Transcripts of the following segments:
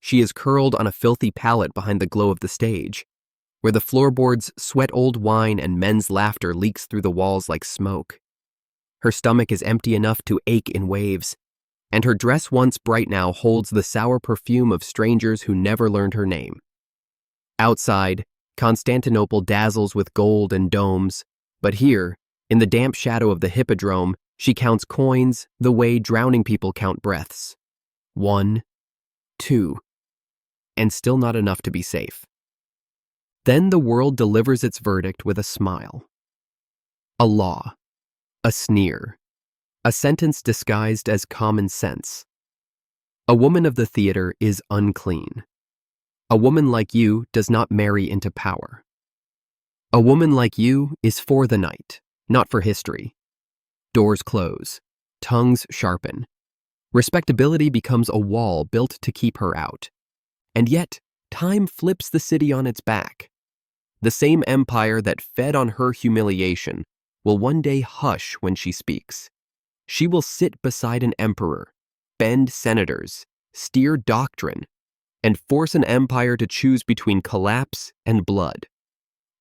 She is curled on a filthy pallet behind the glow of the stage, where the floorboards sweat old wine and men's laughter leaks through the walls like smoke. Her stomach is empty enough to ache in waves, and her dress once bright now holds the sour perfume of strangers who never learned her name. Outside, Constantinople dazzles with gold and domes, but here, in the damp shadow of the Hippodrome, she counts coins the way drowning people count breaths. 1, 2, and still not enough to be safe. Then the world delivers its verdict with a smile. A law, a sneer, a sentence disguised as common sense. A woman of the theater is unclean. A woman like you does not marry into power. A woman like you is for the night, not for history. Doors close, tongues sharpen. Respectability becomes a wall built to keep her out. And yet, time flips the city on its back. The same empire that fed on her humiliation will one day hush when she speaks. She will sit beside an emperor, bend senators, steer doctrine, and force an empire to choose between collapse and blood.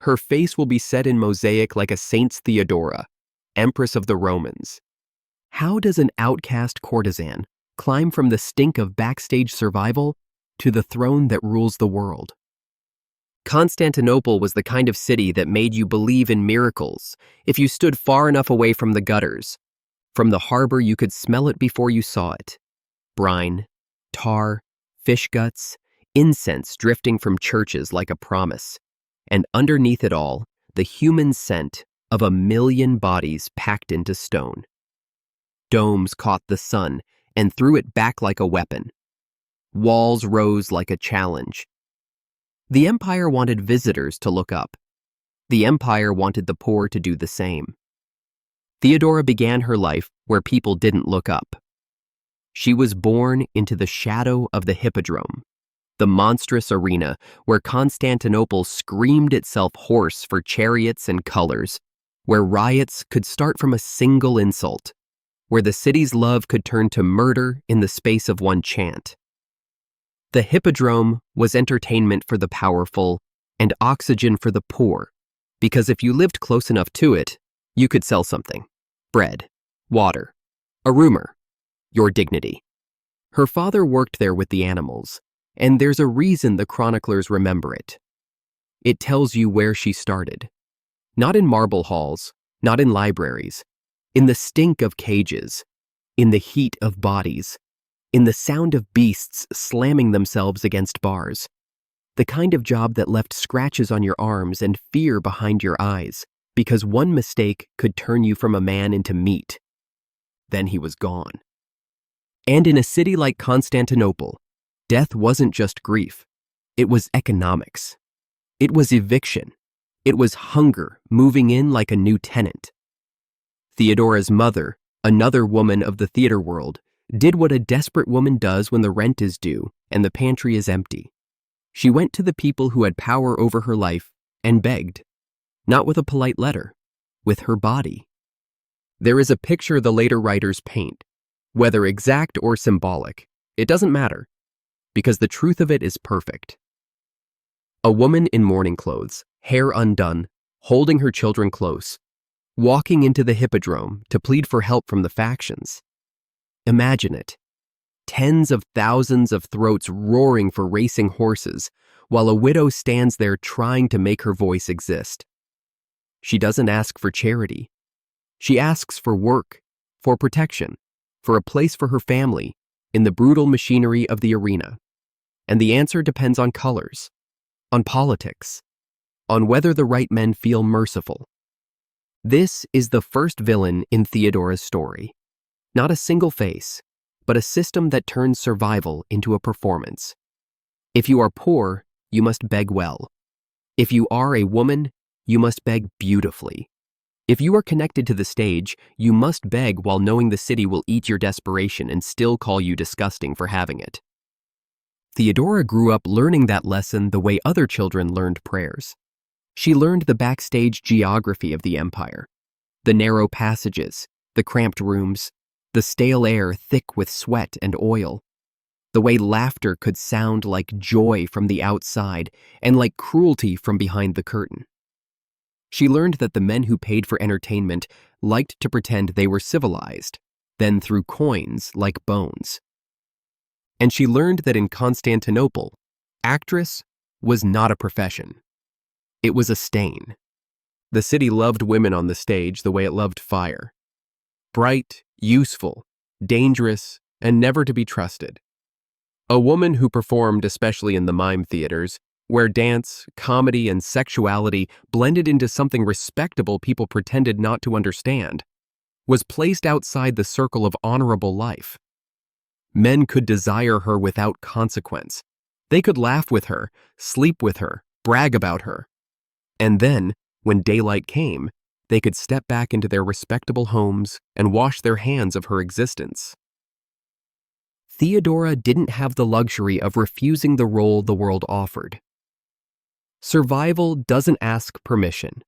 Her face will be set in mosaic like a saint's Theodora, Empress of the Romans. How does an outcast courtesan climb from the stink of backstage survival to the throne that rules the world? Constantinople was the kind of city that made you believe in miracles if you stood far enough away from the gutters. From the harbor, you could smell it before you saw it. Brine, tar, fish guts, incense drifting from churches like a promise. And underneath it all, the human scent of 1,000,000 bodies packed into stone. Domes caught the sun and threw it back like a weapon. Walls rose like a challenge. The empire wanted visitors to look up. The empire wanted the poor to do the same. Theodora began her life where people didn't look up. She was born into the shadow of the Hippodrome, the monstrous arena where Constantinople screamed itself hoarse for chariots and colors, where riots could start from a single insult, where the city's love could turn to murder in the space of one chant. The Hippodrome was entertainment for the powerful and oxygen for the poor, because if you lived close enough to it, you could sell something: bread, water, a rumor, your dignity. Her father worked there with the animals, and there's a reason the chroniclers remember it. It tells you where she started. Not in marble halls, not in libraries, in the stink of cages, in the heat of bodies, in the sound of beasts slamming themselves against bars. The kind of job that left scratches on your arms and fear behind your eyes, because one mistake could turn you from a man into meat. Then he was gone. And in a city like Constantinople, death wasn't just grief. It was economics. It was eviction. It was hunger moving in like a new tenant. Theodora's mother, another woman of the theater world, did what a desperate woman does when the rent is due and the pantry is empty. She went to the people who had power over her life and begged, not with a polite letter, with her body. There is a picture the later writers paint, whether exact or symbolic, it doesn't matter, because the truth of it is perfect. A woman in mourning clothes, hair undone, holding her children close, walking into the Hippodrome to plead for help from the factions. Imagine it. Tens of thousands of throats roaring for racing horses, while a widow stands there trying to make her voice exist. She doesn't ask for charity. She asks for work, for protection, for a place for her family in the brutal machinery of the arena. And the answer depends on colors, on politics, on whether the right men feel merciful. This is the first villain in Theodora's story. Not a single face, but a system that turns survival into a performance. If you are poor, you must beg well. If you are a woman, you must beg beautifully. If you are connected to the stage, you must beg while knowing the city will eat your desperation and still call you disgusting for having it. Theodora grew up learning that lesson the way other children learned prayers. She learned the backstage geography of the empire, the narrow passages, the cramped rooms, the stale air thick with sweat and oil, the way laughter could sound like joy from the outside and like cruelty from behind the curtain. She learned that the men who paid for entertainment liked to pretend they were civilized, then threw coins like bones. And she learned that in Constantinople, actress was not a profession. It was a stain. The city loved women on the stage the way it loved fire. Bright, useful, dangerous, and never to be trusted. A woman who performed, especially in the mime theaters, where dance, comedy, and sexuality blended into something respectable people pretended not to understand, was placed outside the circle of honorable life. Men could desire her without consequence. They could laugh with her, sleep with her, brag about her. And then, when daylight came, they could step back into their respectable homes and wash their hands of her existence. Theodora didn't have the luxury of refusing the role the world offered. Survival doesn't ask permission,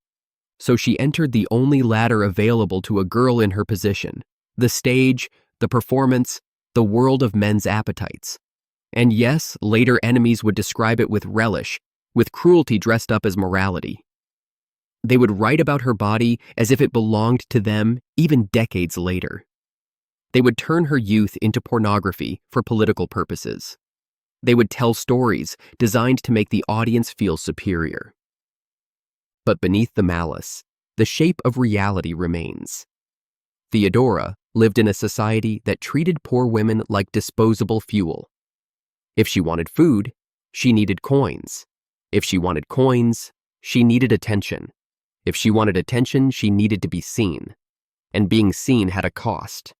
so she entered the only ladder available to a girl in her position: the stage, the performance, the world of men's appetites. And yes, later enemies would describe it with relish, with cruelty dressed up as morality. They would write about her body as if it belonged to them even decades later. They would turn her youth into pornography for political purposes. They would tell stories designed to make the audience feel superior. But beneath the malice, the shape of reality remains. Theodora lived in a society that treated poor women like disposable fuel. If she wanted food, she needed coins. If she wanted coins, she needed attention. If she wanted attention, she needed to be seen. And being seen had a cost.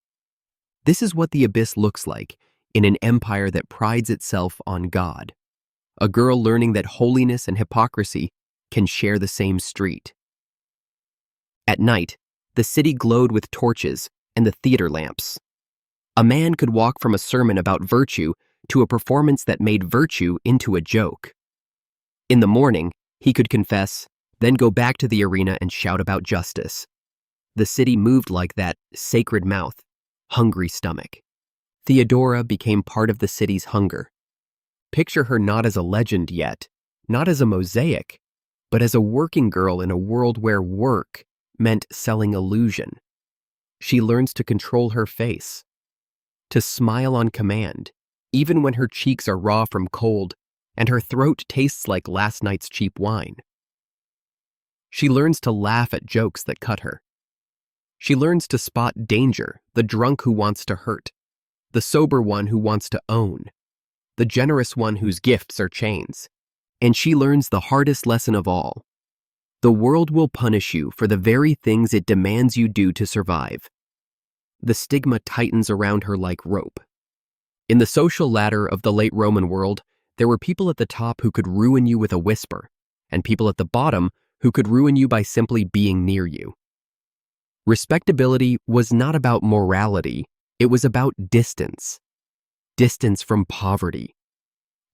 This is what the abyss looks like in an empire that prides itself on God. A girl learning that holiness and hypocrisy can share the same street. At night, the city glowed with torches and the theater lamps. A man could walk from a sermon about virtue to a performance that made virtue into a joke. In the morning, he could confess, then go back to the arena and shout about justice. The city moved like that sacred mouth, hungry stomach. Theodora became part of the city's hunger. Picture her not as a legend yet, not as a mosaic, but as a working girl in a world where work meant selling illusion. She learns to control her face, to smile on command, even when her cheeks are raw from cold and her throat tastes like last night's cheap wine. She learns to laugh at jokes that cut her. She learns to spot danger, the drunk who wants to hurt, the sober one who wants to own, the generous one whose gifts are chains. And she learns the hardest lesson of all. The world will punish you for the very things it demands you do to survive. The stigma tightens around her like rope. In the social ladder of the late Roman world, there were people at the top who could ruin you with a whisper, and people at the bottom who could ruin you by simply being near you. Respectability was not about morality, it was about distance. Distance from poverty.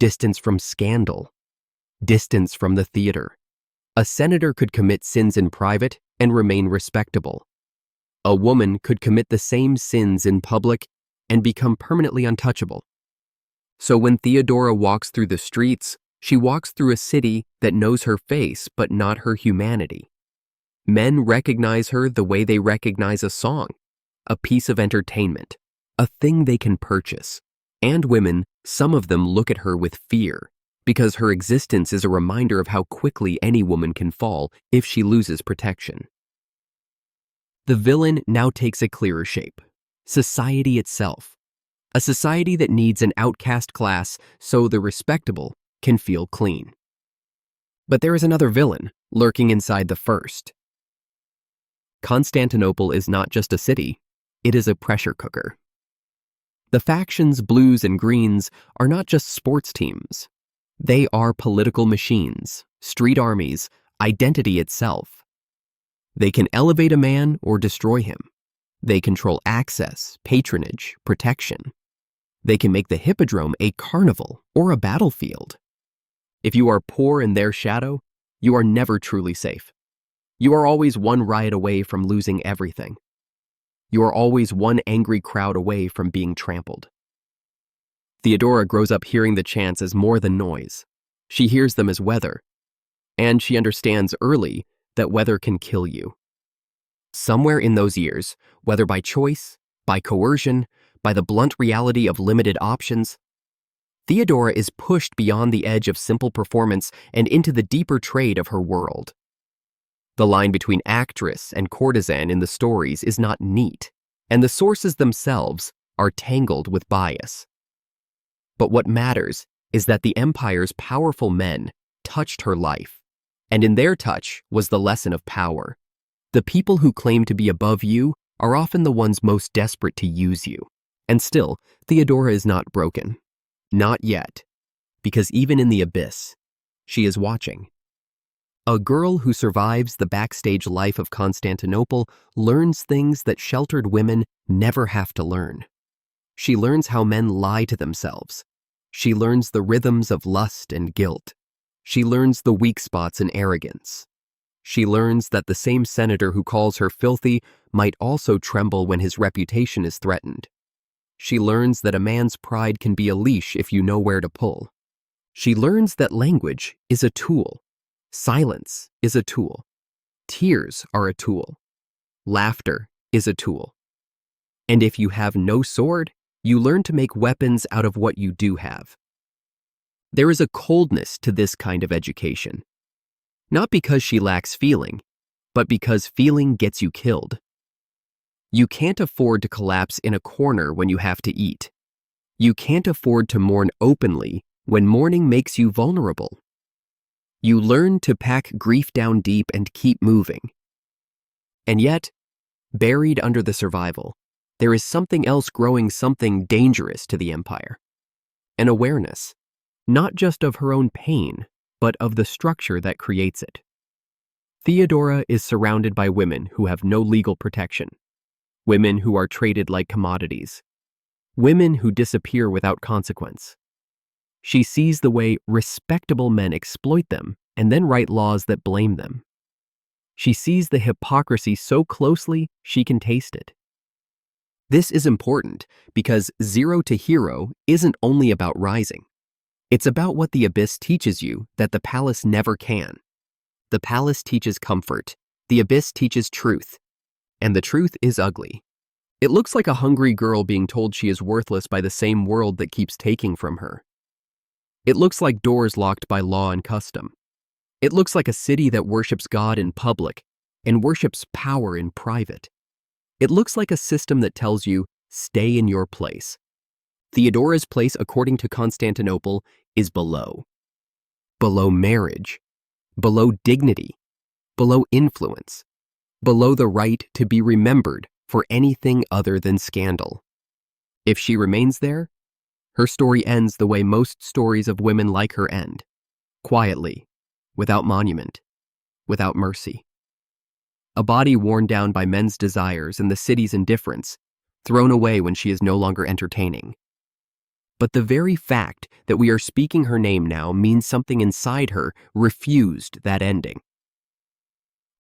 Distance from scandal. Distance from the theater. A senator could commit sins in private and remain respectable. A woman could commit the same sins in public and become permanently untouchable. So when Theodora walks through the streets, she walks through a city that knows her face but not her humanity. Men recognize her the way they recognize a song, a piece of entertainment, a thing they can purchase. And women, some of them look at her with fear, because her existence is a reminder of how quickly any woman can fall if she loses protection. The villain now takes a clearer shape: society itself. A society that needs an outcast class so the respectable can feel clean. But there is another villain lurking inside the first. Constantinople is not just a city, it is a pressure cooker. The factions, blues and greens, are not just sports teams. They are political machines, street armies, identity itself. They can elevate a man or destroy him. They control access, patronage, protection. They can make the Hippodrome a carnival or a battlefield. If you are poor in their shadow, you are never truly safe. You are always one riot away from losing everything. You are always one angry crowd away from being trampled. Theodora grows up hearing the chants as more than noise. She hears them as weather, and she understands early that weather can kill you. Somewhere in those years, whether by choice, by coercion, by the blunt reality of limited options, Theodora is pushed beyond the edge of simple performance and into the deeper trade of her world. The line between actress and courtesan in the stories is not neat, and the sources themselves are tangled with bias. But what matters is that the empire's powerful men touched her life, and in their touch was the lesson of power. The people who claim to be above you are often the ones most desperate to use you. And still, Theodora is not broken. Not yet, because even in the abyss, she is watching. A girl who survives the backstage life of Constantinople learns things that sheltered women never have to learn. She learns how men lie to themselves. She learns the rhythms of lust and guilt. She learns the weak spots in arrogance. She learns that the same senator who calls her filthy might also tremble when his reputation is threatened. She learns that a man's pride can be a leash if you know where to pull. She learns that language is a tool. Silence is a tool. Tears are a tool. Laughter is a tool. And if you have no sword, you learn to make weapons out of what you do have. There is a coldness to this kind of education. Not because she lacks feeling, but because feeling gets you killed. You can't afford to collapse in a corner when you have to eat. You can't afford to mourn openly when mourning makes you vulnerable. You learn to pack grief down deep and keep moving. And yet, buried under the survival, there is something else growing, something dangerous to the empire. An awareness, not just of her own pain, but of the structure that creates it. Theodora is surrounded by women who have no legal protection, women who are traded like commodities, women who disappear without consequence. She sees the way respectable men exploit them and then write laws that blame them. She sees the hypocrisy so closely she can taste it. This is important because Zero to Hero isn't only about rising. It's about what the abyss teaches you that the palace never can. The palace teaches comfort, the abyss teaches truth, and the truth is ugly. It looks like a hungry girl being told she is worthless by the same world that keeps taking from her. It looks like doors locked by law and custom. It looks like a city that worships God in public and worships power in private. It looks like a system that tells you, stay in your place. Theodora's place, according to Constantinople, is below. Below marriage. Below dignity. Below influence. Below the right to be remembered for anything other than scandal. If she remains there, her story ends the way most stories of women like her end. Quietly, without monument, without mercy. A body worn down by men's desires and the city's indifference, thrown away when she is no longer entertaining. But the very fact that we are speaking her name now means something inside her refused that ending.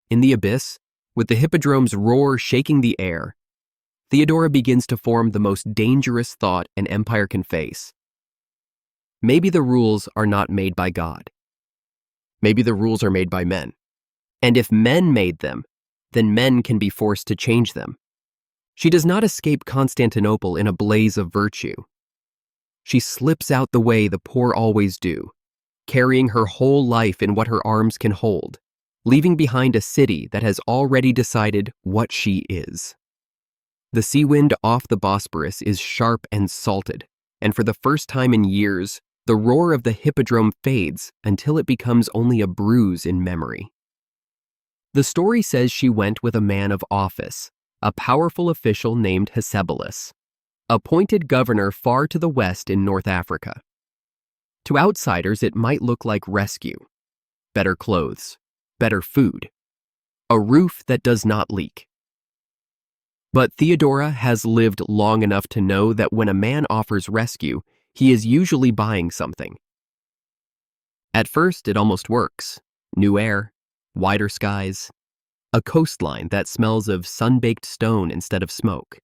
In the abyss, with the Hippodrome's roar shaking the air, Theodora begins to form the most dangerous thought an empire can face. Maybe the rules are not made by God. Maybe the rules are made by men. And if men made them, then men can be forced to change them. She does not escape Constantinople in a blaze of virtue. She slips out the way the poor always do, carrying her whole life in what her arms can hold, leaving behind a city that has already decided what she is. The sea wind off the Bosporus is sharp and salted, and for the first time in years, the roar of the Hippodrome fades until it becomes only a bruise in memory. The story says she went with a man of office, a powerful official named Hesebulus, appointed governor far to the west in North Africa. To outsiders, it might look like rescue, better clothes, better food, a roof that does not leak. But Theodora has lived long enough to know that when a man offers rescue, he is usually buying something. At first, it almost works. New air, wider skies, a coastline that smells of sun-baked stone instead of smoke.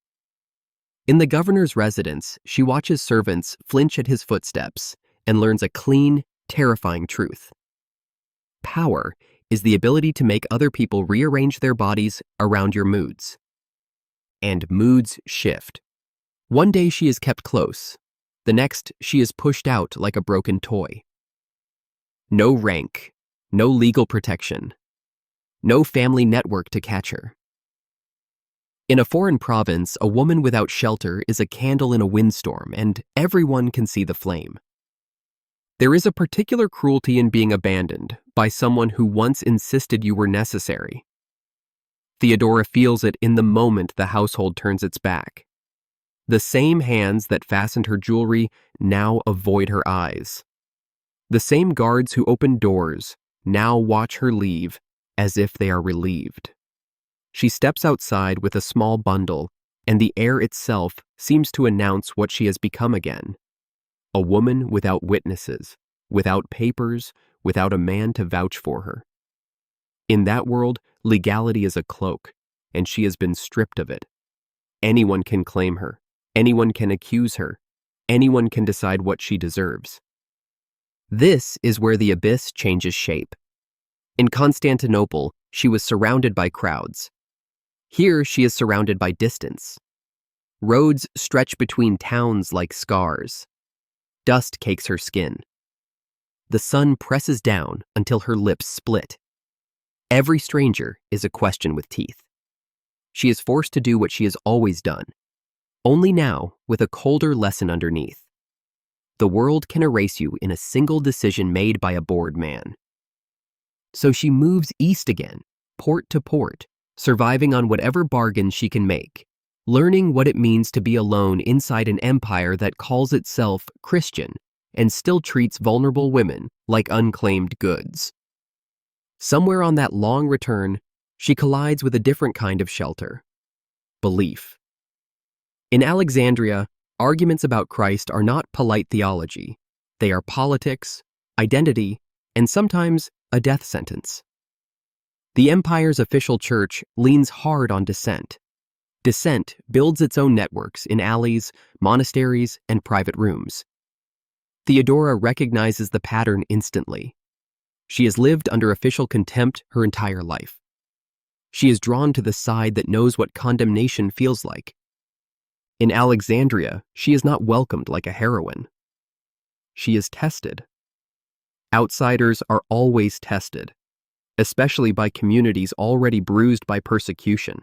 In the governor's residence, she watches servants flinch at his footsteps and learns a clean, terrifying truth. Power is the ability to make other people rearrange their bodies around your moods. And moods shift. One day she is kept close. The next, she is pushed out like a broken toy. No rank, no legal protection, no family network to catch her. In a foreign province, a woman without shelter is a candle in a windstorm, and everyone can see the flame. There is a particular cruelty in being abandoned by someone who once insisted you were necessary. Theodora feels it in the moment the household turns its back. The same hands that fastened her jewelry now avoid her eyes. The same guards who opened doors now watch her leave as if they are relieved. She steps outside with a small bundle, and the air itself seems to announce what she has become again. A woman without witnesses, without papers, without a man to vouch for her. In that world, legality is a cloak, and she has been stripped of it. Anyone can claim her. Anyone can accuse her. Anyone can decide what she deserves. This is where the abyss changes shape. In Constantinople, she was surrounded by crowds. Here she is surrounded by distance. Roads stretch between towns like scars. Dust cakes her skin. The sun presses down until her lips split. Every stranger is a question with teeth. She is forced to do what she has always done, only now with a colder lesson underneath. The world can erase you in a single decision made by a bored man. So she moves east again, port to port, surviving on whatever bargain she can make, learning what it means to be alone inside an empire that calls itself Christian and still treats vulnerable women like unclaimed goods. Somewhere on that long return, she collides with a different kind of shelter: belief. In Alexandria, arguments about Christ are not polite theology. They are politics, identity, and sometimes a death sentence. The empire's official church leans hard on dissent. Dissent builds its own networks in alleys, monasteries, and private rooms. Theodora recognizes the pattern instantly. She has lived under official contempt her entire life. She is drawn to the side that knows what condemnation feels like. In Alexandria, she is not welcomed like a heroine. She is tested. Outsiders are always tested, especially by communities already bruised by persecution.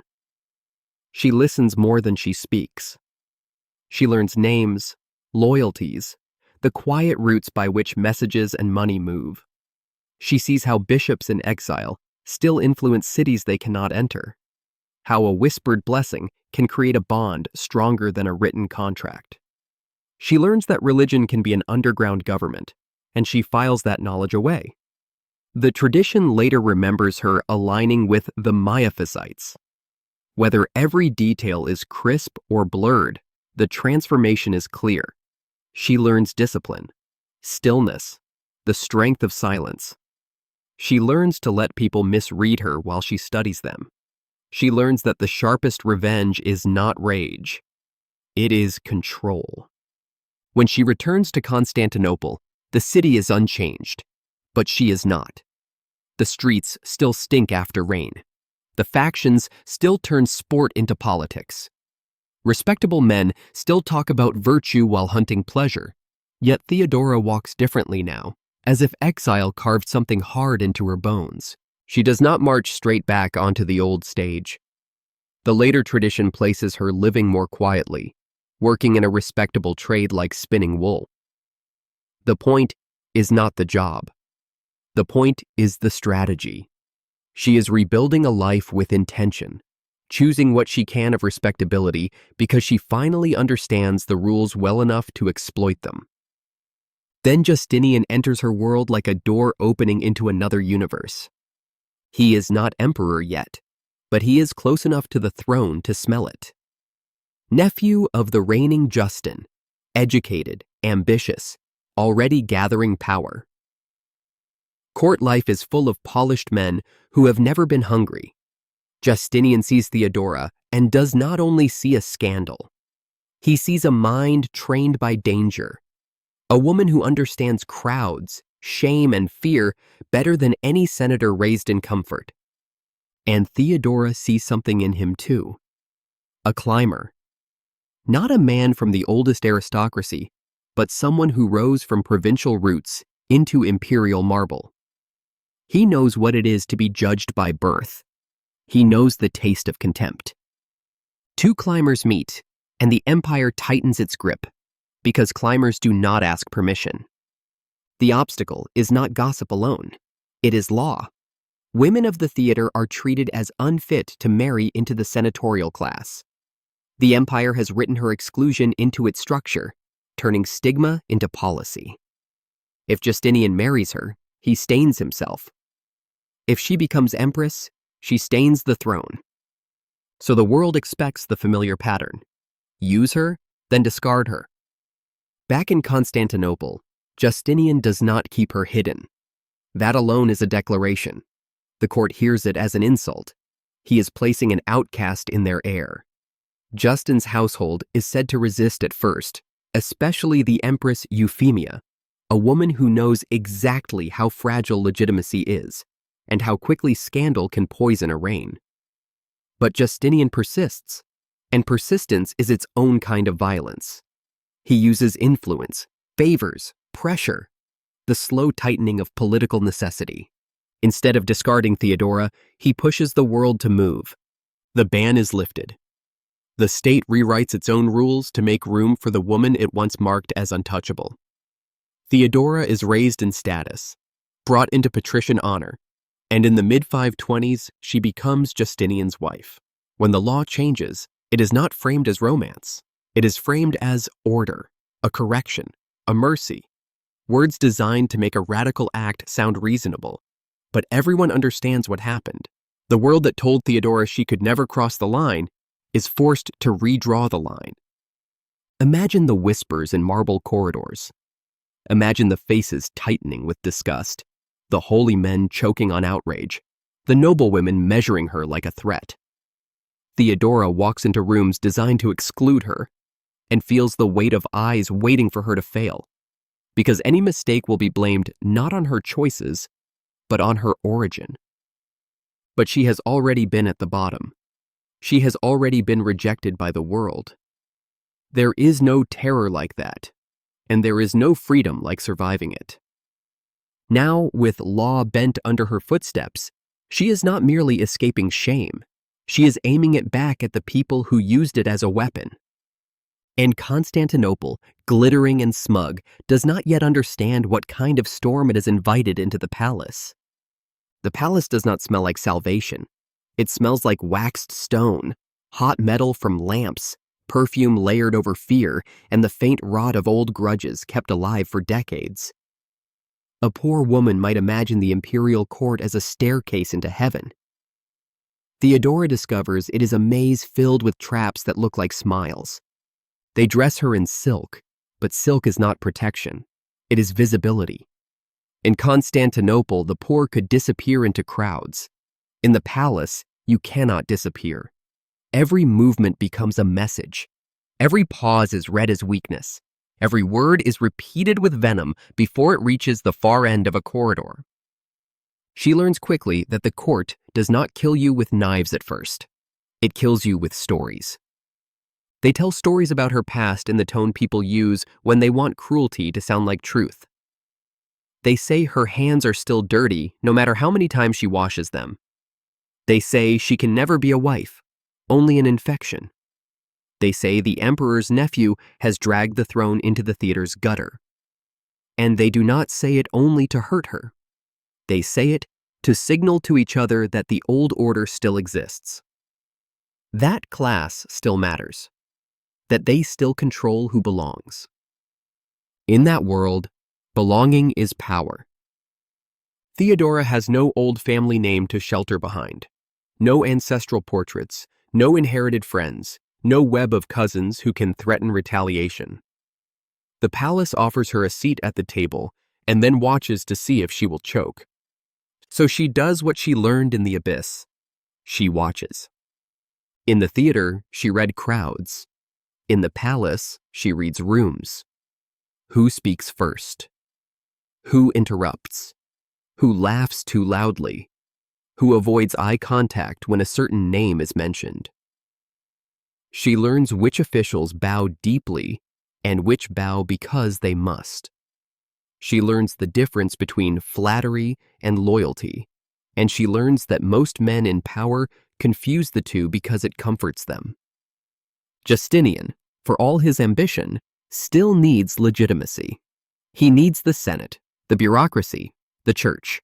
She listens more than she speaks. She learns names, loyalties, the quiet routes by which messages and money move. She sees how bishops in exile still influence cities they cannot enter, how a whispered blessing can create a bond stronger than a written contract. She learns that religion can be an underground government, and she files that knowledge away. The tradition later remembers her aligning with the Miaphysites. Whether every detail is crisp or blurred, the transformation is clear. She learns discipline, stillness, the strength of silence. She learns to let people misread her while she studies them. She learns that the sharpest revenge is not rage. It is control. When she returns to Constantinople, the city is unchanged, but she is not. The streets still stink after rain. The factions still turn sport into politics. Respectable men still talk about virtue while hunting pleasure. Yet Theodora walks differently now, as if exile carved something hard into her bones. She does not march straight back onto the old stage. The later tradition places her living more quietly, working in a respectable trade like spinning wool. The point is not the job. The point is the strategy. She is rebuilding a life with intention, choosing what she can of respectability because she finally understands the rules well enough to exploit them. Then Justinian enters her world like a door opening into another universe. He is not emperor yet, but he is close enough to the throne to smell it. Nephew of the reigning Justin, educated, ambitious, already gathering power. Court life is full of polished men who have never been hungry. Justinian sees Theodora and does not only see a scandal. He sees a mind trained by danger, a woman who understands crowds, shame, and fear better than any senator raised in comfort. And Theodora sees something in him too. A climber. Not a man from the oldest aristocracy, but someone who rose from provincial roots into imperial marble. He knows what it is to be judged by birth. He knows the taste of contempt. Two climbers meet, and the empire tightens its grip, because climbers do not ask permission. The obstacle is not gossip alone. It is law. Women of the theater are treated as unfit to marry into the senatorial class. The empire has written her exclusion into its structure, turning stigma into policy. If Justinian marries her, he stains himself. If she becomes empress, she stains the throne. So the world expects the familiar pattern. Use her, then discard her. Back in Constantinople, Justinian does not keep her hidden. That alone is a declaration. The court hears it as an insult. He is placing an outcast in their heir. Justin's household is said to resist at first, especially the Empress Euphemia, a woman who knows exactly how fragile legitimacy is and how quickly scandal can poison a reign. But Justinian persists, and persistence is its own kind of violence. He uses influence, favors, pressure, the slow tightening of political necessity. Instead of discarding Theodora, he pushes the world to move. The ban is lifted. The state rewrites its own rules to make room for the woman it once marked as untouchable. Theodora is raised in status, brought into patrician honor, and in the mid-520s, she becomes Justinian's wife. When the law changes, it is not framed as romance. It is framed as order, a correction, a mercy. Words designed to make a radical act sound reasonable, but everyone understands what happened. The world that told Theodora she could never cross the line is forced to redraw the line. Imagine the whispers in marble corridors. Imagine the faces tightening with disgust, the holy men choking on outrage, the noble women measuring her like a threat. Theodora walks into rooms designed to exclude her and feels the weight of eyes waiting for her to fail, because any mistake will be blamed not on her choices, but on her origin. But she has already been at the bottom. She has already been rejected by the world. There is no terror like that, and there is no freedom like surviving it. Now, with law bent under her footsteps, she is not merely escaping shame. She is aiming it back at the people who used it as a weapon. And Constantinople, glittering and smug, does not yet understand what kind of storm it has invited into the palace. The palace does not smell like salvation. It smells like waxed stone, hot metal from lamps, perfume layered over fear, and the faint rot of old grudges kept alive for decades. A poor woman might imagine the imperial court as a staircase into heaven. Theodora discovers it is a maze filled with traps that look like smiles. They dress her in silk, but silk is not protection. It is visibility. In Constantinople, the poor could disappear into crowds. In the palace, you cannot disappear. Every movement becomes a message. Every pause is read as weakness. Every word is repeated with venom before it reaches the far end of a corridor. She learns quickly that the court does not kill you with knives at first. It kills you with stories. They tell stories about her past in the tone people use when they want cruelty to sound like truth. They say her hands are still dirty no matter how many times she washes them. They say she can never be a wife, only an infection. They say the emperor's nephew has dragged the throne into the theater's gutter. And they do not say it only to hurt her. They say it to signal to each other that the old order still exists. That class still matters. That they still control who belongs. In that world, belonging is power. Theodora has no old family name to shelter behind. No ancestral portraits, no inherited friends, no web of cousins who can threaten retaliation. The palace offers her a seat at the table and then watches to see if she will choke. So she does what she learned in the abyss. She watches. In the theater, she read crowds. In the palace, she reads rooms. Who speaks first? Who interrupts? Who laughs too loudly? Who avoids eye contact when a certain name is mentioned? She learns which officials bow deeply and which bow because they must. She learns the difference between flattery and loyalty, and she learns that most men in power confuse the two because it comforts them. Justinian, for all his ambition, still needs legitimacy. He needs the Senate, the bureaucracy, the church.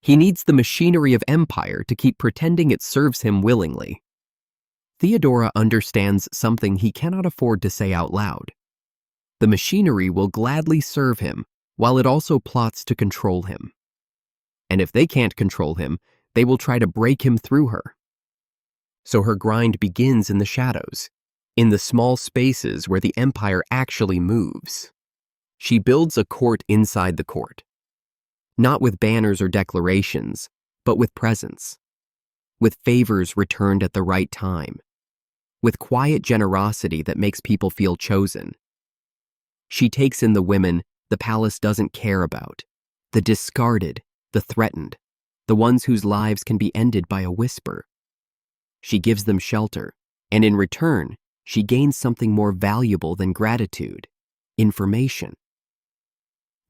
He needs the machinery of empire to keep pretending it serves him willingly. Theodora understands something he cannot afford to say out loud. The machinery will gladly serve him, while it also plots to control him. And if they can't control him, they will try to break him through her. So her grind begins in the shadows, in the small spaces where the empire actually moves. She builds a court inside the court, not with banners or declarations, but with presence, with favors returned at the right time, with quiet generosity that makes people feel chosen. She takes in the women the palace doesn't care about, the discarded, the threatened, the ones whose lives can be ended by a whisper. She gives them shelter, and in return, she gains something more valuable than gratitude: information.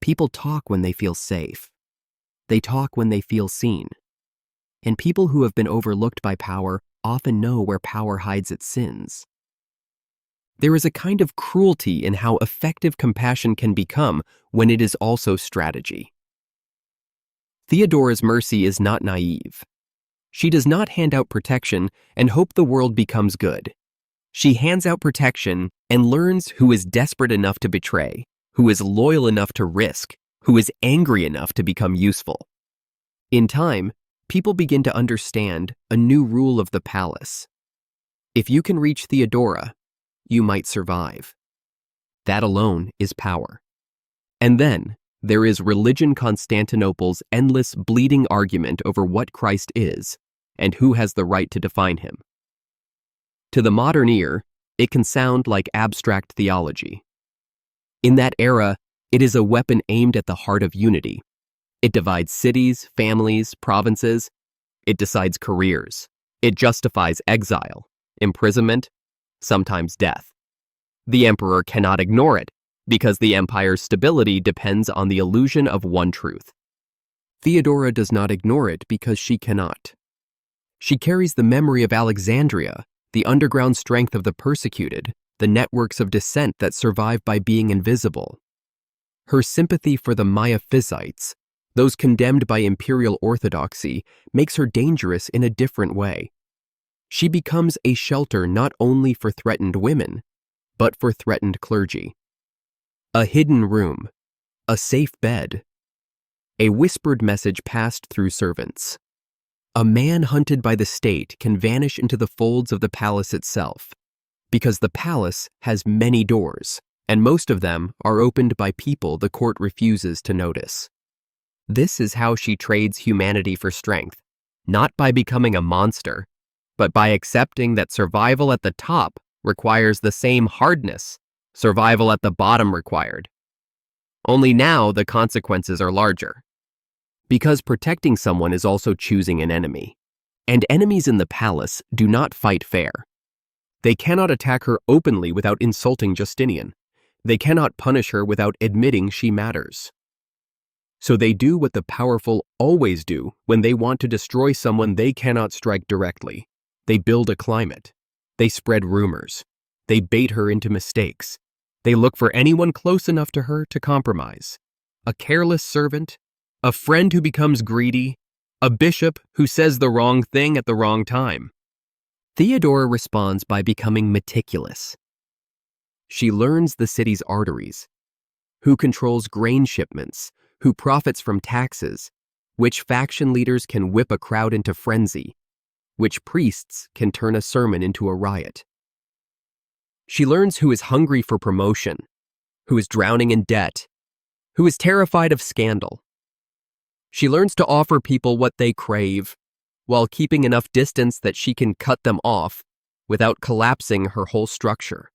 People talk when they feel safe. They talk when they feel seen. And people who have been overlooked by power often know where power hides its sins. There is a kind of cruelty in how effective compassion can become when it is also strategy. Theodora's mercy is not naive. She does not hand out protection and hope the world becomes good. She hands out protection and learns who is desperate enough to betray, who is loyal enough to risk, who is angry enough to become useful. In time, people begin to understand a new rule of the palace. If you can reach Theodora, you might survive. That alone is power. And then, there is religion Constantinople's endless bleeding argument over what Christ is and who has the right to define him. To the modern ear, it can sound like abstract theology. In that era, it is a weapon aimed at the heart of unity. It divides cities, families, provinces. It decides careers. It justifies exile, imprisonment, sometimes death. The emperor cannot ignore it, because the empire's stability depends on the illusion of one truth. Theodora does not ignore it because she cannot. She carries the memory of Alexandria, the underground strength of the persecuted, the networks of dissent that survive by being invisible. Her sympathy for the Miaphysites, those condemned by imperial orthodoxy, makes her dangerous in a different way. She becomes a shelter not only for threatened women, but for threatened clergy. A hidden room, a safe bed, a whispered message passed through servants. A man hunted by the state can vanish into the folds of the palace itself, because the palace has many doors, and most of them are opened by people the court refuses to notice. This is how she trades humanity for strength, not by becoming a monster, but by accepting that survival at the top requires the same hardness survival at the bottom required. Only now the consequences are larger. Because protecting someone is also choosing an enemy. And enemies in the palace do not fight fair. They cannot attack her openly without insulting Justinian. They cannot punish her without admitting she matters. So they do what the powerful always do when they want to destroy someone they cannot strike directly. They build a climate. They spread rumors. They bait her into mistakes. They look for anyone close enough to her to compromise. A careless servant, a friend who becomes greedy, a bishop who says the wrong thing at the wrong time. Theodora responds by becoming meticulous. She learns the city's arteries, who controls grain shipments, who profits from taxes, which faction leaders can whip a crowd into frenzy, which priests can turn a sermon into a riot. She learns who is hungry for promotion, who is drowning in debt, who is terrified of scandal. She learns to offer people what they crave, while keeping enough distance that she can cut them off without collapsing her whole structure.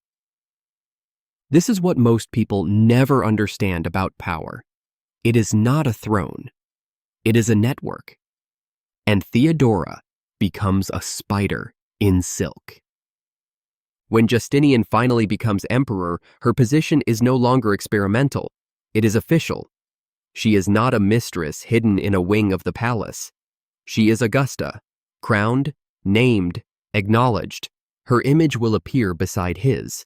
This is what most people never understand about power. It is not a throne. It is a network. And Theodora becomes a spider in silk. When Justinian finally becomes emperor, her position is no longer experimental. It is official. She is not a mistress hidden in a wing of the palace. She is Augusta, crowned, named, acknowledged. Her image will appear beside his.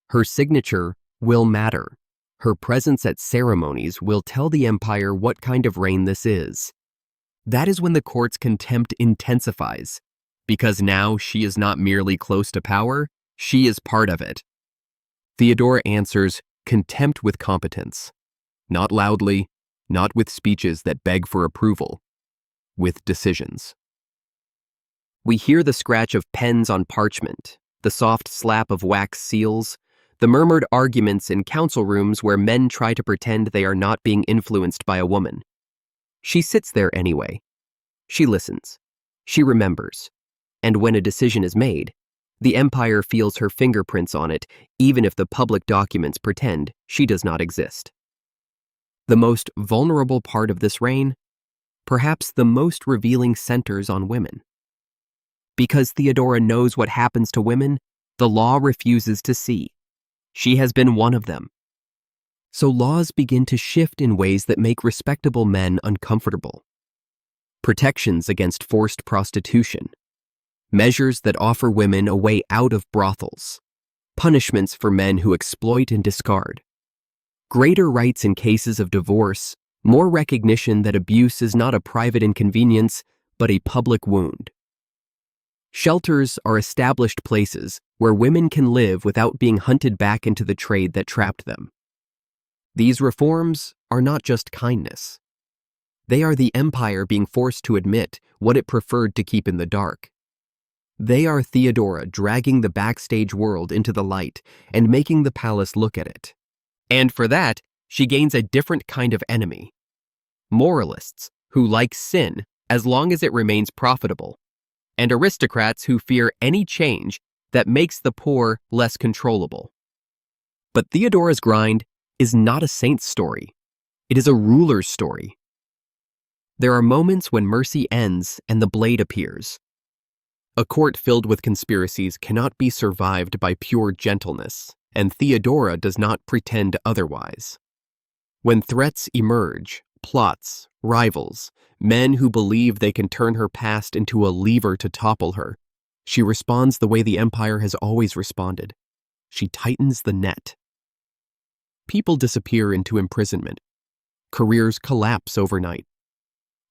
Her signature will matter. Her presence at ceremonies will tell the empire what kind of reign this is. That is when the court's contempt intensifies, because now she is not merely close to power, she is part of it. Theodora answers contempt with competence, not loudly, not with speeches that beg for approval, with decisions. We hear the scratch of pens on parchment, the soft slap of wax seals, the murmured arguments in council rooms where men try to pretend they are not being influenced by a woman. She sits there anyway. She listens. She remembers. And when a decision is made, the empire feels her fingerprints on it, even if the public documents pretend she does not exist. The most vulnerable part of this reign, perhaps the most revealing, centers on women. Because Theodora knows what happens to women, the law refuses to see. She has been one of them. So laws begin to shift in ways that make respectable men uncomfortable. Protections against forced prostitution. Measures that offer women a way out of brothels. Punishments for men who exploit and discard. Greater rights in cases of divorce. More recognition that abuse is not a private inconvenience, but a public wound. Shelters are established places where women can live without being hunted back into the trade that trapped them. These reforms are not just kindness. They are the empire being forced to admit what it preferred to keep in the dark. They are Theodora dragging the backstage world into the light and making the palace look at it. And for that, she gains a different kind of enemy. Moralists who like sin as long as it remains profitable, and aristocrats who fear any change that makes the poor less controllable. But Theodora's grind is not a saint's story. It is a ruler's story. There are moments when mercy ends and the blade appears. A court filled with conspiracies cannot be survived by pure gentleness, and Theodora does not pretend otherwise. When threats emerge, plots, rivals, men who believe they can turn her past into a lever to topple her, she responds the way the empire has always responded. She tightens the net. People disappear into imprisonment. Careers collapse overnight.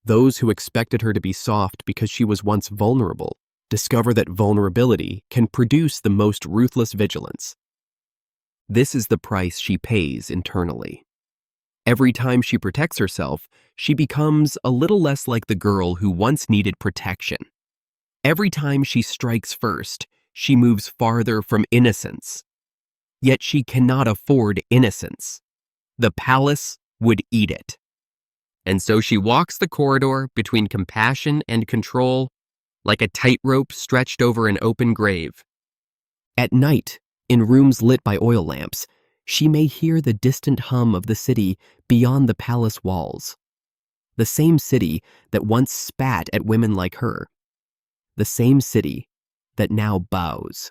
Those who expected her to be soft because she was once vulnerable discover that vulnerability can produce the most ruthless vigilance. This is the price she pays internally. Every time she protects herself, she becomes a little less like the girl who once needed protection. Every time she strikes first, she moves farther from innocence. Yet she cannot afford innocence. The palace would eat it. And so she walks the corridor between compassion and control like a tightrope stretched over an open grave. At night, in rooms lit by oil lamps, she may hear the distant hum of the city beyond the palace walls. The same city that once spat at women like her. The same city that now bows.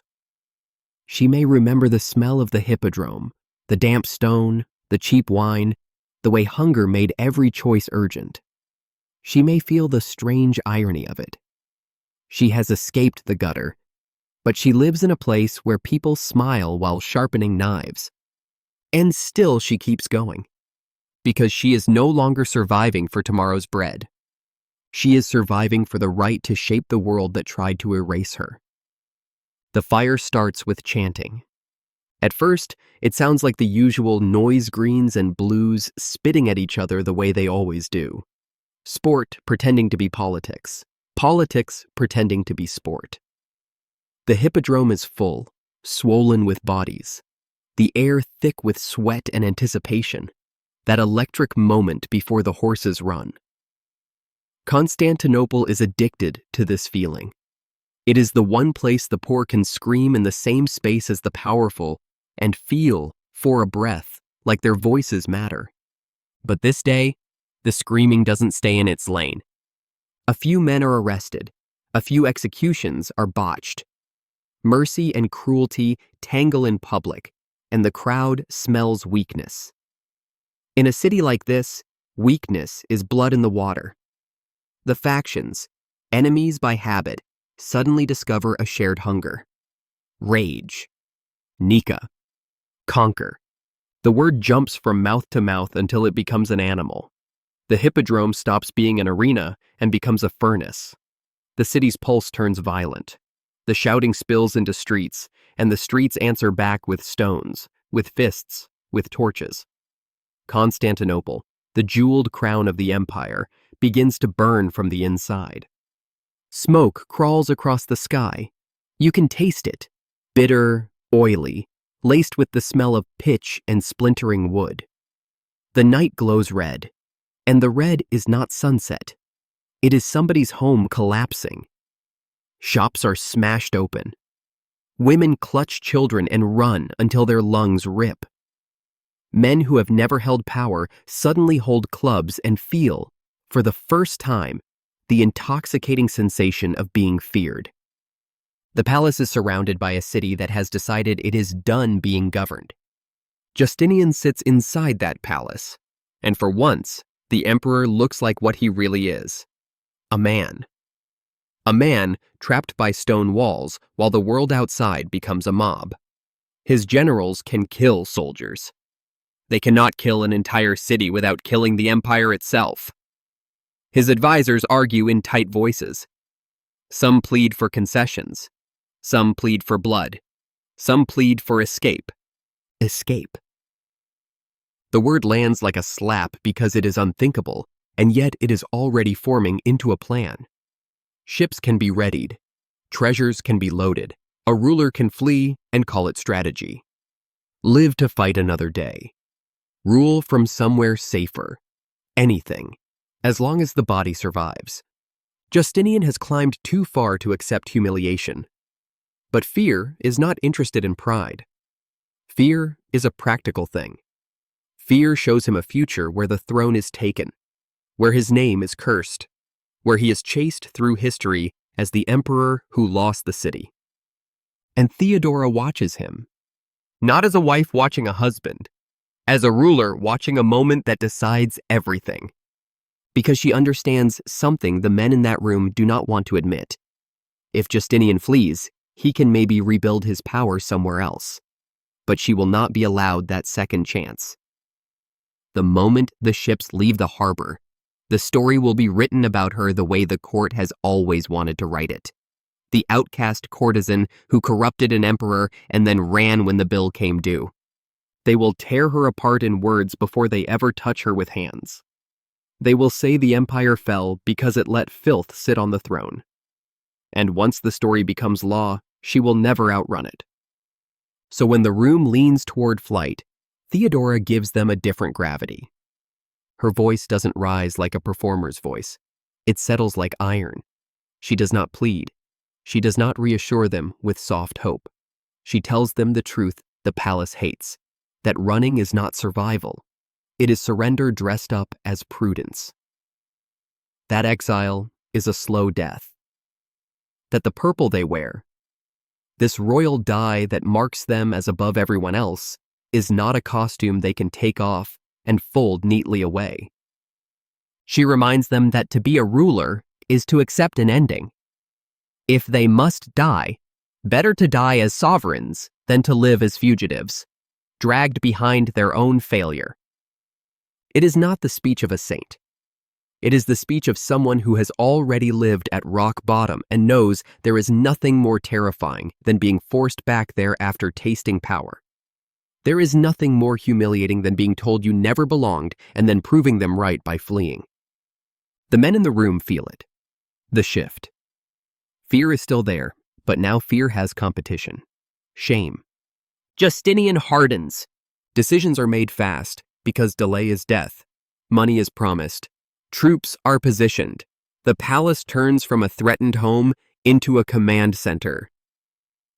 She may remember the smell of the Hippodrome, the damp stone, the cheap wine, the way hunger made every choice urgent. She may feel the strange irony of it. She has escaped the gutter, but she lives in a place where people smile while sharpening knives. And still she keeps going, because she is no longer surviving for tomorrow's bread. She is surviving for the right to shape the world that tried to erase her. The fire starts with chanting. At first, it sounds like the usual noise greens and blues spitting at each other the way they always do. Sport pretending to be politics. Politics pretending to be sport. The Hippodrome is full, swollen with bodies. The air thick with sweat and anticipation. That electric moment before the horses run. Constantinople is addicted to this feeling. It is the one place the poor can scream in the same space as the powerful and feel for a breath, like their voices matter. But this day, the screaming doesn't stay in its lane. A few men are arrested. A few executions are botched. Mercy and cruelty tangle in public, and the crowd smells weakness. In a city like this, weakness is blood in the water. The factions, enemies by habit, suddenly discover a shared hunger. Rage. Nika. Conquer. The word jumps from mouth to mouth until it becomes an animal. The Hippodrome stops being an arena and becomes a furnace. The city's pulse turns violent. The shouting spills into streets, and the streets answer back with stones, with fists, with torches. Constantinople, the jeweled crown of the empire, begins to burn from the inside. Smoke crawls across the sky. You can taste it, bitter, oily, laced with the smell of pitch and splintering wood. The night glows red, and the red is not sunset. It is somebody's home collapsing. Shops are smashed open. Women clutch children and run until their lungs rip. Men who have never held power suddenly hold clubs and feel, for the first time, the intoxicating sensation of being feared. The palace is surrounded by a city that has decided it is done being governed. Justinian sits inside that palace, and for once, the emperor looks like what he really is: a man. A man trapped by stone walls while the world outside becomes a mob. His generals can kill soldiers. They cannot kill an entire city without killing the empire itself. His advisors argue in tight voices. Some plead for concessions. Some plead for blood. Some plead for escape. Escape. The word lands like a slap because it is unthinkable, and yet it is already forming into a plan. Ships can be readied. Treasures can be loaded. A ruler can flee and call it strategy. Live to fight another day. Rule from somewhere safer. Anything, as long as the body survives. Justinian has climbed too far to accept humiliation. But fear is not interested in pride. Fear is a practical thing. Fear shows him a future where the throne is taken, where his name is cursed, where he is chased through history as the emperor who lost the city. And Theodora watches him, not as a wife watching a husband, as a ruler watching a moment that decides everything. Because she understands something the men in that room do not want to admit. If Justinian flees, he can maybe rebuild his power somewhere else. But she will not be allowed that second chance. The moment the ships leave the harbor, the story will be written about her the way the court has always wanted to write it. The outcast courtesan who corrupted an emperor and then ran when the bill came due. They will tear her apart in words before they ever touch her with hands. They will say the empire fell because it let filth sit on the throne. And once the story becomes law, she will never outrun it. So when the room leans toward flight, Theodora gives them a different gravity. Her voice doesn't rise like a performer's voice. It settles like iron. She does not plead. She does not reassure them with soft hope. She tells them the truth the palace hates, that running is not survival. It is surrender dressed up as prudence. That exile is a slow death. That the purple they wear, this royal dye that marks them as above everyone else, is not a costume they can take off and fold neatly away. She reminds them that to be a ruler is to accept an ending. If they must die, better to die as sovereigns than to live as fugitives, dragged behind their own failure. It is not the speech of a saint. It is the speech of someone who has already lived at rock bottom and knows there is nothing more terrifying than being forced back there after tasting power. There is nothing more humiliating than being told you never belonged and then proving them right by fleeing. The men in the room feel it. The shift. Fear is still there, but now fear has competition. Shame. Justinian hardens. Decisions are made fast because delay is death. Money is promised. Troops are positioned. The palace turns from a threatened home into a command center.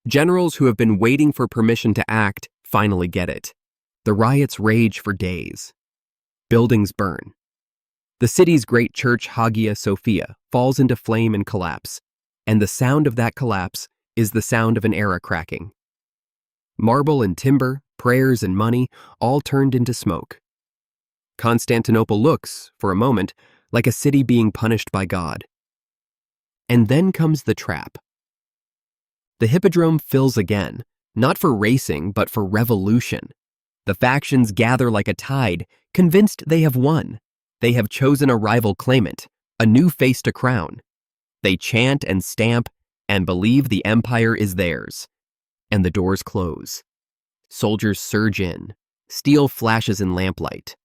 Generals who have been waiting for permission to act finally get it. The riots rage for days. Buildings burn. The city's great church, Hagia Sophia, falls into flame and collapse, and the sound of that collapse is the sound of an era cracking. Marble and timber, prayers and money, all turned into smoke. Constantinople looks, for a moment, like a city being punished by God. And then comes the trap. The Hippodrome fills again, not for racing, but for revolution. The factions gather like a tide, convinced they have won. They have chosen a rival claimant, a new face to crown. They chant and stamp and believe the empire is theirs. And the doors close. Soldiers surge in. Steel flashes in lamplight.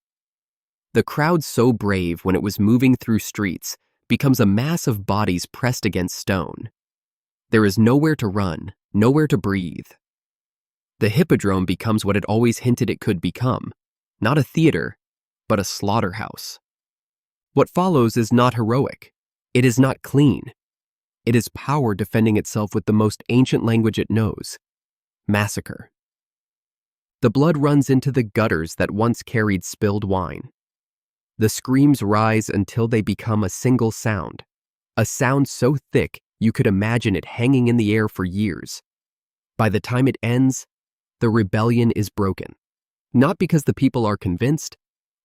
The crowd, so brave when it was moving through streets, becomes a mass of bodies pressed against stone. There is nowhere to run, nowhere to breathe. The Hippodrome becomes what it always hinted it could become, not a theater, but a slaughterhouse. What follows is not heroic. It is not clean. It is power defending itself with the most ancient language it knows: massacre. The blood runs into the gutters that once carried spilled wine. The screams rise until they become a single sound, a sound so thick you could imagine it hanging in the air for years. By the time it ends, the rebellion is broken, not because the people are convinced,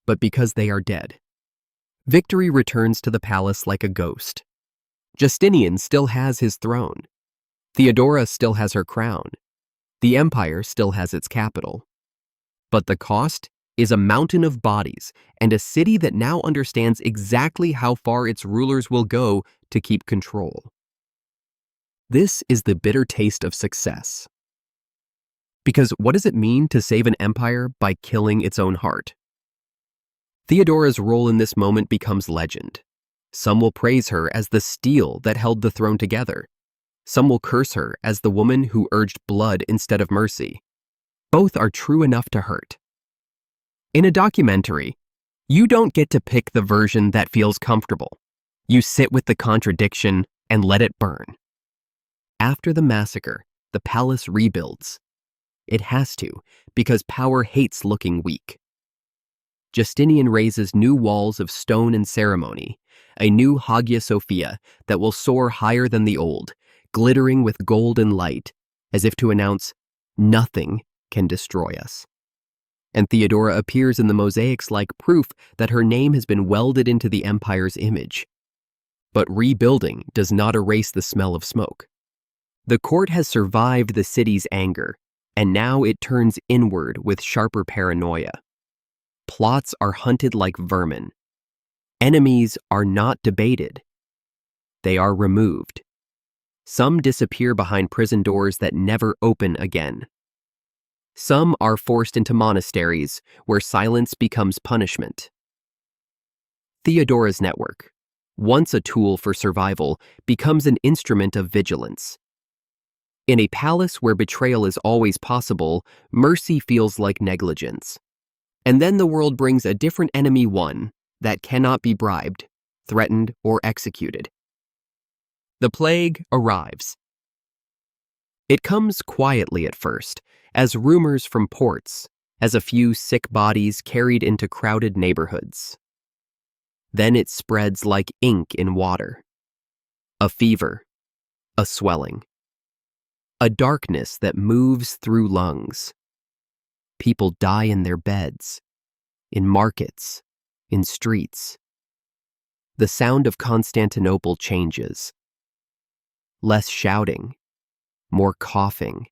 but because they are dead. Victory returns to the palace like a ghost. Justinian still has his throne. Theodora still has her crown. The empire still has its capital. But the cost is a mountain of bodies and a city that now understands exactly how far its rulers will go to keep control. This is the bitter taste of success. Because what does it mean to save an empire by killing its own heart? Theodora's role in this moment becomes legend. Some will praise her as the steel that held the throne together. Some will curse her as the woman who urged blood instead of mercy. Both are true enough to hurt. In a documentary, you don't get to pick the version that feels comfortable. You sit with the contradiction and let it burn. After the massacre, the palace rebuilds. It has to, because power hates looking weak. Justinian raises new walls of stone and ceremony, a new Hagia Sophia that will soar higher than the old, glittering with gold and light, as if to announce, nothing can destroy us. And Theodora appears in the mosaics like proof that her name has been welded into the empire's image. But rebuilding does not erase the smell of smoke. The court has survived the city's anger, and now it turns inward with sharper paranoia. Plots are hunted like vermin. Enemies are not debated. They are removed. Some disappear behind prison doors that never open again. Some are forced into monasteries where silence becomes punishment. Theodora's network, once a tool for survival, becomes an instrument of vigilance. In a palace where betrayal is always possible, mercy feels like negligence. And then the world brings a different enemy, one that cannot be bribed, threatened, or executed. The plague arrives. It comes quietly at first, as rumors from ports, as a few sick bodies carried into crowded neighborhoods. Then it spreads like ink in water. A fever, a swelling, a darkness that moves through lungs. People die in their beds, in markets, in streets. The sound of Constantinople changes. Less shouting, more coughing,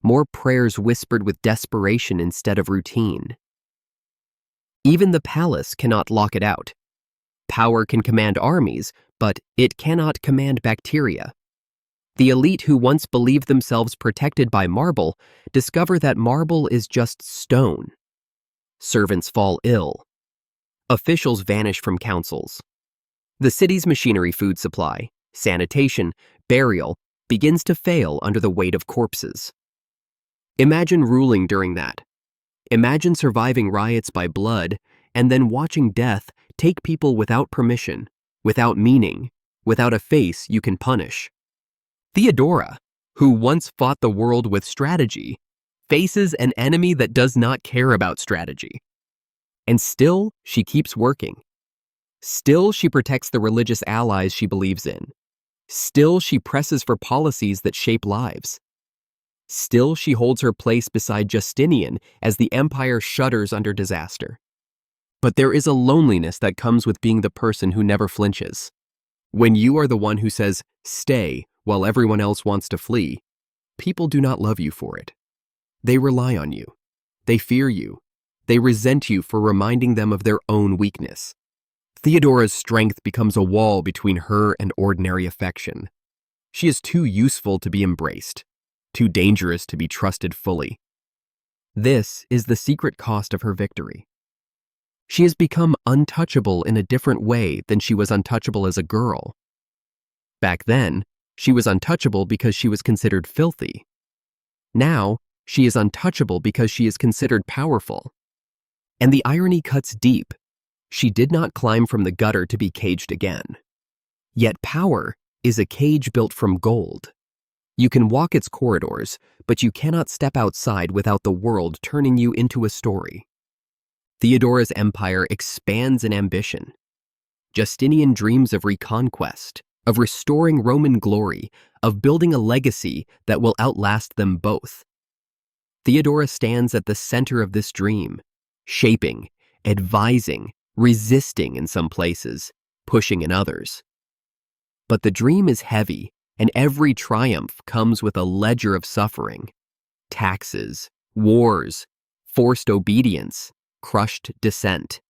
more prayers whispered with desperation instead of routine. Even the palace cannot lock it out. Power can command armies, but it cannot command bacteria. The elite who once believed themselves protected by marble discover that marble is just stone. Servants fall ill. Officials vanish from councils. The city's machinery, food supply, sanitation, burial begins to fail under the weight of corpses. Imagine ruling during that. Imagine surviving riots by blood and then watching death take people without permission, without meaning, without a face you can punish. Theodora, who once fought the world with strategy, faces an enemy that does not care about strategy. And still, she keeps working. Still, she protects the religious allies she believes in. Still, she presses for policies that shape lives. Still, she holds her place beside Justinian as the empire shudders under disaster. But there is a loneliness that comes with being the person who never flinches. When you are the one who says, "Stay," while everyone else wants to flee, people do not love you for it. They rely on you. They fear you. They resent you for reminding them of their own weakness. Theodora's strength becomes a wall between her and ordinary affection. She is too useful to be embraced, too dangerous to be trusted fully. This is the secret cost of her victory. She has become untouchable in a different way than she was untouchable as a girl. Back then, she was untouchable because she was considered filthy. Now, she is untouchable because she is considered powerful. And the irony cuts deep. She did not climb from the gutter to be caged again. Yet power is a cage built from gold. You can walk its corridors, but you cannot step outside without the world turning you into a story. Theodora's empire expands in ambition. Justinian dreams of reconquest, of restoring Roman glory, of building a legacy that will outlast them both. Theodora stands at the center of this dream, shaping, advising, resisting in some places, pushing in others. But the dream is heavy, and every triumph comes with a ledger of suffering. Taxes, wars, forced obedience, crushed dissent.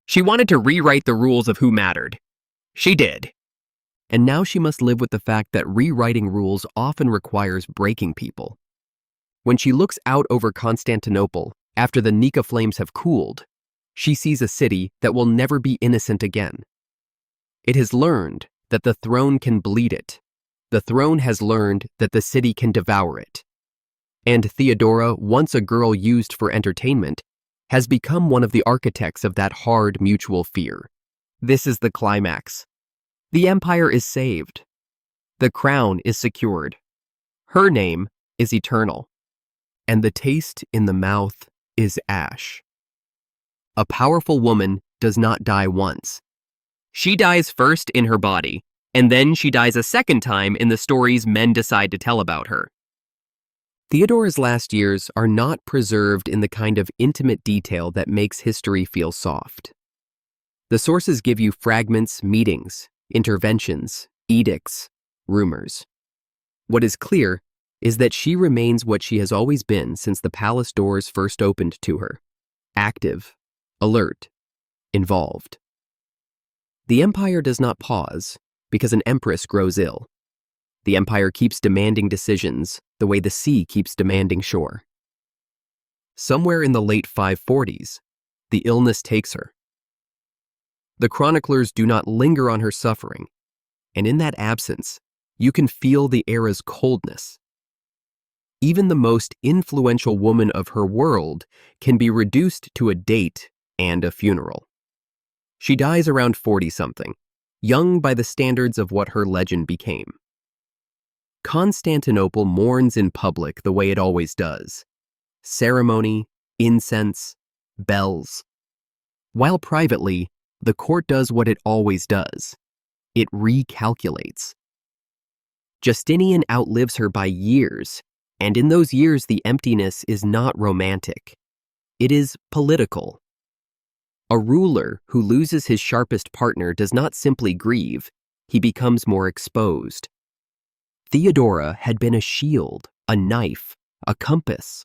She wanted to rewrite the rules of who mattered. She did. And now she must live with the fact that rewriting rules often requires breaking people. When she looks out over Constantinople after the Nika flames have cooled, she sees a city that will never be innocent again. It has learned that the throne can bleed it. The throne has learned that the city can devour it. And Theodora, once a girl used for entertainment, has become one of the architects of that hard mutual fear. This is the climax. The empire is saved. The crown is secured. Her name is eternal. And the taste in the mouth is ash. A powerful woman does not die once. She dies first in her body, and then she dies a second time in the stories men decide to tell about her. Theodora's last years are not preserved in the kind of intimate detail that makes history feel soft. The sources give you fragments, meetings, interventions, edicts, rumors. What is clear is that she remains what she has always been since the palace doors first opened to her: active, alert, involved. The empire does not pause because an empress grows ill. The empire keeps demanding decisions the way the sea keeps demanding shore. Somewhere in the late 540s, the illness takes her. The chroniclers do not linger on her suffering, and in that absence, you can feel the era's coldness. Even the most influential woman of her world can be reduced to a date and a funeral. She dies around 40-something, young by the standards of what her legend became. Constantinople mourns in public the way it always does: ceremony, incense, bells. While privately, the court does what it always does: it recalculates. Justinian outlives her by years, and in those years the emptiness is not romantic. It is political. A ruler who loses his sharpest partner does not simply grieve, he becomes more exposed. Theodora had been a shield, a knife, a compass.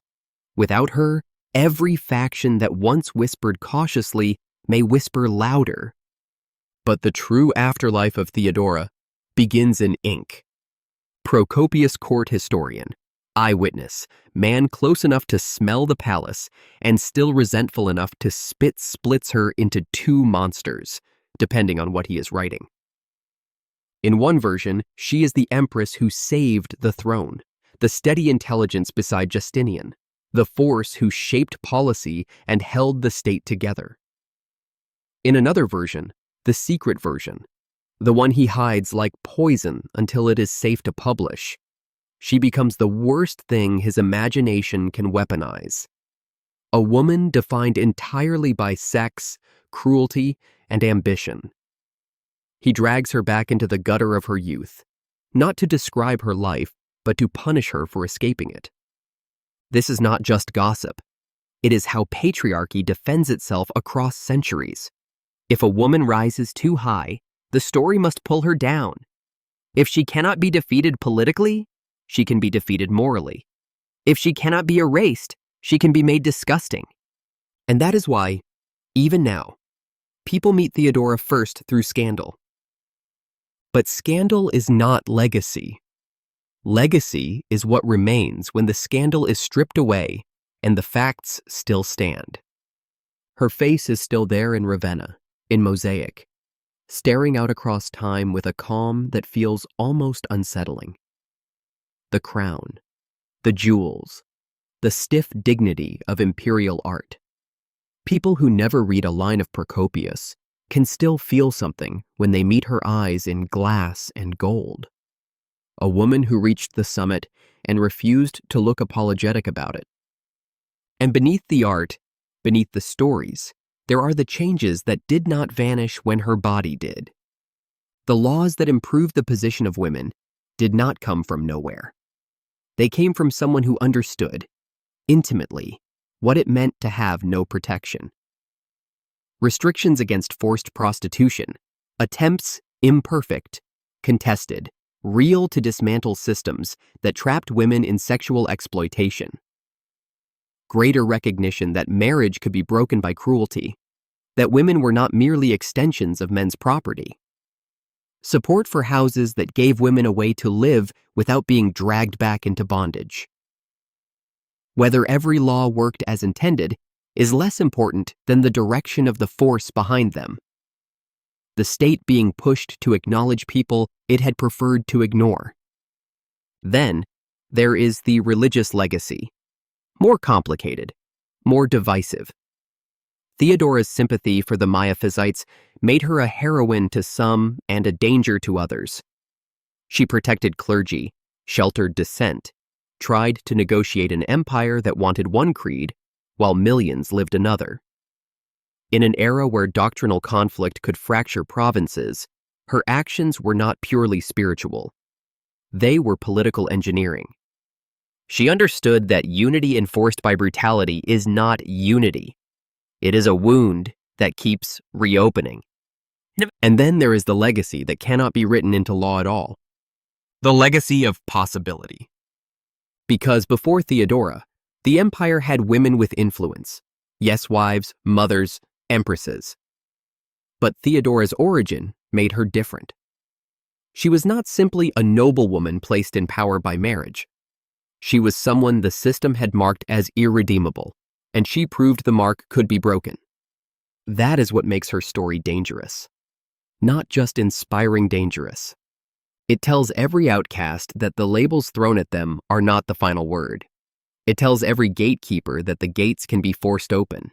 Without her, every faction that once whispered cautiously may whisper louder. But the true afterlife of Theodora begins in ink. Procopius court historian, eyewitness, man close enough to smell the palace and still resentful enough to splits her into two monsters, depending on what he is writing. In one version, she is the empress who saved the throne, the steady intelligence beside Justinian, the force who shaped policy and held the state together. In another version, the secret version, the one he hides like poison until it is safe to publish, She becomes the worst thing his imagination can weaponize. A woman defined entirely by sex, cruelty, and ambition. He drags her back into the gutter of her youth, not to describe her life, but to punish her for escaping it. This is not just gossip. It is how patriarchy defends itself across centuries. If a woman rises too high, the story must pull her down. If she cannot be defeated politically, she can be defeated morally. If she cannot be erased, she can be made disgusting. And that is why, even now, people meet Theodora first through scandal. But scandal is not legacy. Legacy is what remains when the scandal is stripped away and the facts still stand. Her face is still there in Ravenna, in mosaic, staring out across time with a calm that feels almost unsettling. The crown, the jewels, the stiff dignity of imperial art. People who never read a line of Procopius can still feel something when they meet her eyes in glass and gold. A woman who reached the summit and refused to look apologetic about it. And beneath the art, beneath the stories, there are the changes that did not vanish when her body did. The laws that improved the position of women did not come from nowhere. They came from someone who understood, intimately, what it meant to have no protection. Restrictions against forced prostitution, attempts imperfect, contested, real to dismantle systems that trapped women in sexual exploitation. Greater recognition that marriage could be broken by cruelty, that women were not merely extensions of men's property. Support for houses that gave women a way to live without being dragged back into bondage. Whether every law worked as intended is less important than the direction of the force behind them. The state being pushed to acknowledge people it had preferred to ignore. Then, there is the religious legacy. More complicated, more divisive. Theodora's sympathy for the Miaphysites made her a heroine to some and a danger to others. She protected clergy, sheltered dissent, tried to negotiate an empire that wanted one creed, while millions lived another. In an era where doctrinal conflict could fracture provinces, her actions were not purely spiritual. They were political engineering. She understood that unity enforced by brutality is not unity. It is a wound that keeps reopening. And then there is the legacy that cannot be written into law at all. The legacy of possibility. Because before Theodora, the empire had women with influence. Yes, wives, mothers, empresses. But Theodora's origin made her different. She was not simply a noblewoman placed in power by marriage. She was someone the system had marked as irredeemable, and she proved the mark could be broken. That is what makes her story dangerous. Not just inspiring dangerous. It tells every outcast that the labels thrown at them are not the final word. It tells every gatekeeper that the gates can be forced open.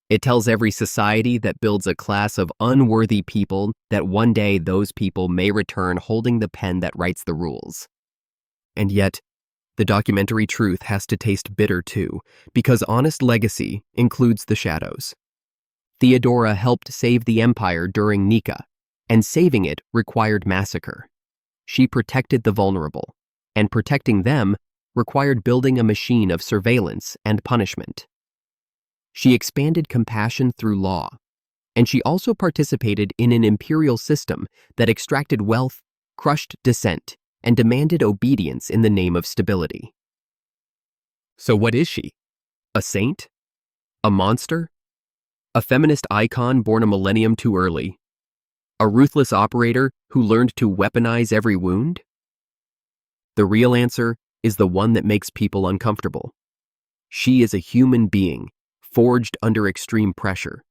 It tells every society that builds a class of unworthy people that one day those people may return holding the pen that writes the rules. And yet, the documentary truth has to taste bitter too, because honest legacy includes the shadows. Theodora helped save the empire during Nika, and saving it required massacre. She protected the vulnerable, and protecting them required building a machine of surveillance and punishment. She expanded compassion through law, and she also participated in an imperial system that extracted wealth, crushed dissent, and demanded obedience in the name of stability. So what is she? A saint? A monster? A feminist icon born a millennium too early? A ruthless operator who learned to weaponize every wound? The real answer is the one that makes people uncomfortable. She is a human being, forged under extreme pressure,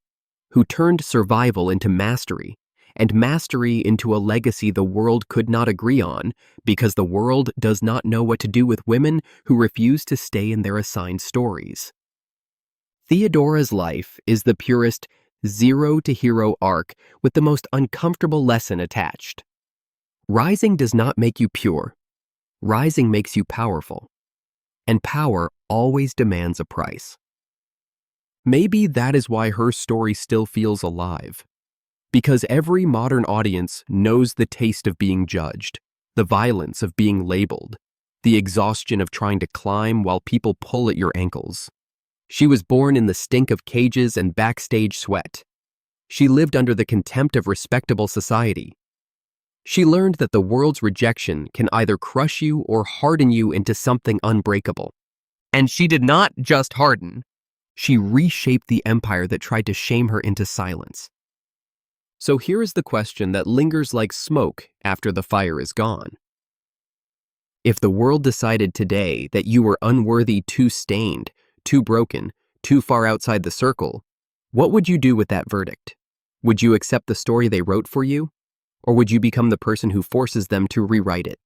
who turned survival into mastery, and mastery into a legacy the world could not agree on because the world does not know what to do with women who refuse to stay in their assigned stories. Theodora's life is the purest zero-to-hero arc with the most uncomfortable lesson attached. Rising does not make you pure. Rising makes you powerful, and power always demands a price. Maybe that is why her story still feels alive. Because every modern audience knows the taste of being judged, the violence of being labeled, the exhaustion of trying to climb while people pull at your ankles. She was born in the stink of cages and backstage sweat. She lived under the contempt of respectable society. She learned that the world's rejection can either crush you or harden you into something unbreakable. And she did not just harden. She reshaped the empire that tried to shame her into silence. So here is the question that lingers like smoke after the fire is gone. If the world decided today that you were unworthy, too stained, too broken, too far outside the circle, what would you do with that verdict? Would you accept the story they wrote for you? Or would you become the person who forces them to rewrite it?